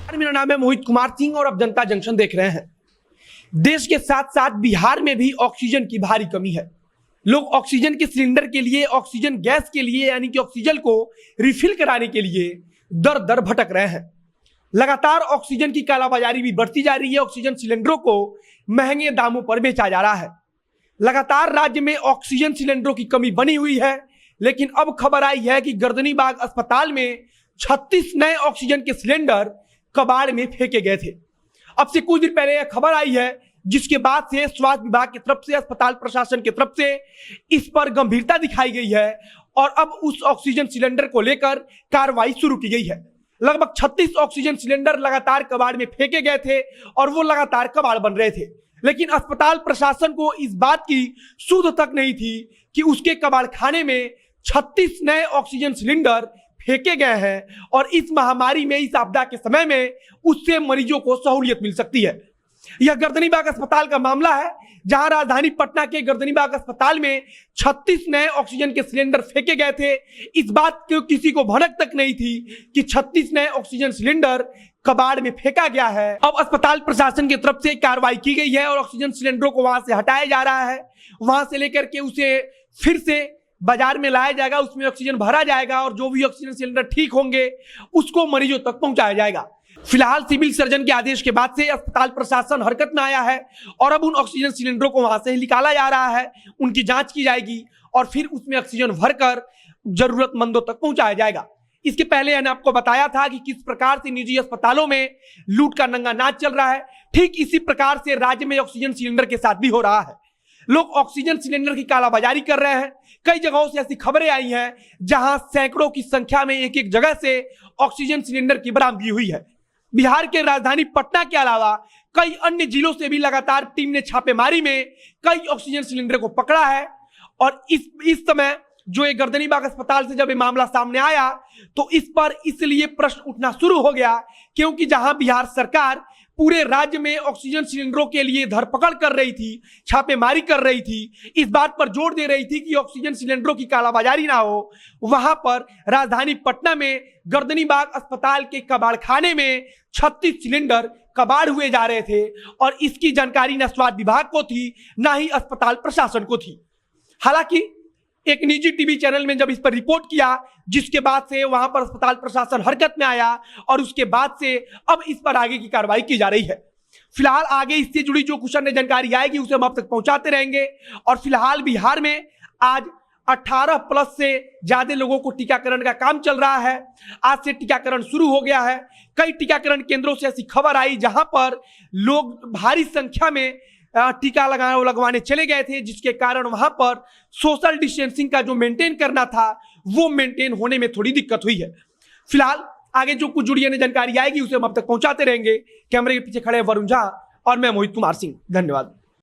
मेरा नाम है मोहित कुमार सिंह और अब जनता जंक्शन देख रहे हैं। देश के साथ साथ बिहार में भी ऑक्सीजन की भारी कमी है। लोग ऑक्सीजन के सिलेंडर के लिए, ऑक्सीजन गैस के लिए यानी कि ऑक्सीजन को रिफिल कराने के लिए दर दर भटक रहे हैं। लगातार ऑक्सीजन की कालाबाजारी भी बढ़ती जा रही है। ऑक्सीजन सिलेंडरों को महंगे दामों पर बेचा जा रहा है। लगातार राज्य में ऑक्सीजन सिलेंडरों की कमी बनी हुई है, लेकिन अब खबर आई है कि गर्दनीबाग अस्पताल में 36 नए ऑक्सीजन के सिलेंडर कबाड़ में फेंके गए थे। अब से कुछ दिन पहले यह खबर आई है, जिसके बाद से स्वास्थ्य विभाग की तरफ से, अस्पताल प्रशासन की तरफ से इस पर गंभीरता दिखाई गई है और अब उस ऑक्सीजन सिलेंडर को लेकर कार्रवाई शुरू की गई है। लगभग 36 ऑक्सीजन सिलेंडर लगातार कबाड़ में फेंके गए थे और वो लगातार कबाड़ बन रहे थे, लेकिन अस्पताल प्रशासन को इस बात की सुध तक नहीं थी कि उसके कबाड़ खाने में 36 नए ऑक्सीजन सिलेंडर फेंके गए हैं और इस महामारी में, इस आपदा के समय में उससे मरीजों को सहूलियत मिल सकती है। यह गर्दनीबाग अस्पताल का मामला है, जहां राजधानी पटना के गर्दनीबाग अस्पताल में 36 नए ऑक्सीजन के सिलेंडर फेंके गए थे। इस बात की किसी को भनक तक नहीं थी कि 36 नए ऑक्सीजन सिलेंडर कबाड़ में फेंका गया है। अब अस्पताल प्रशासन की तरफ से कार्रवाई की गई है और ऑक्सीजन सिलेंडरों को वहां से हटाया जा रहा है। वहां से लेकर के उसे फिर से बाजार में लाया जाएगा, उसमें ऑक्सीजन भरा जाएगा और जो भी ऑक्सीजन सिलेंडर ठीक होंगे उसको मरीजों तक पहुंचाया जाएगा। फिलहाल सिविल सर्जन के आदेश के बाद से अस्पताल प्रशासन हरकत में आया है और अब उन ऑक्सीजन सिलेंडरों को वहां से निकाला जा रहा है, उनकी जांच की जाएगी और फिर उसमें ऑक्सीजन भरकर जरूरतमंदों तक पहुंचाया जाएगा। इसके पहले मैंने आपको बताया था कि किस प्रकार से निजी अस्पतालों में लूट का नंगा नाच चल रहा है। ठीक इसी प्रकार से राज्य में ऑक्सीजन सिलेंडर के साथ भी हो रहा है। लोग ऑक्सीजन सिलेंडर की कालाबाजारी कर रहे हैं। कई जगहों से ऐसी खबरें आई हैं जहां सैकड़ों की संख्या में एक एक जगह से ऑक्सीजन सिलेंडर की बरामदगी हुई है। बिहार के राजधानी पटना के अलावा कई अन्य जिलों से भी लगातार टीम ने छापेमारी में कई ऑक्सीजन सिलेंडर को पकड़ा है और इस समय जो ये गर्दनीबाग अस्पताल से जब ये मामला सामने आया तो इस पर इसलिए प्रश्न उठना शुरू हो गया, क्योंकि जहां बिहार सरकार पूरे राज्य में ऑक्सीजन सिलेंडरों के लिए धरपकड़ कर रही थी, छापेमारी कर रही थी, इस बात पर जोर दे रही थी कि ऑक्सीजन सिलेंडरों की कालाबाजारी ना हो, वहां पर राजधानी पटना में गर्दनीबाग अस्पताल के कबाड़खाने में 36 सिलेंडर कबाड़ हुए जा रहे थे और इसकी जानकारी न स्वास्थ्य विभाग को थी, ना ही अस्पताल प्रशासन को थी। हालांकि एक निजी टीवी चैनल में जब इस पर रिपोर्ट किया, जिसके बाद से वहां पर अस्पताल प्रशासन हरकत में आया और उसके बाद से अब इस पर आगे की कार्रवाई की जा रही है। फिलहाल आगे इससे जुड़ी जो कुछ अन्य जानकारी आएगी उसे हम आप तक पहुंचाते रहेंगे। और फिलहाल बिहार में आज 18+ से ज्यादा लोगों को टीकाकरण का काम चल रहा है। आज से टीकाकरण शुरू हो गया है। कई टीकाकरण केंद्रों से ऐसी खबर आई जहां पर लोग भारी संख्या में टीका लगवाने चले गए थे, जिसके कारण वहां पर सोशल डिस्टेंसिंग का जो मेंटेन करना था वो मेंटेन होने में थोड़ी दिक्कत हुई है। फिलहाल आगे जो कुछ जुड़ी जानकारी आएगी उसे हम अब तक पहुंचाते रहेंगे। कैमरे के पीछे खड़े वरुण झा और मैं मोहित कुमार सिंह। धन्यवाद।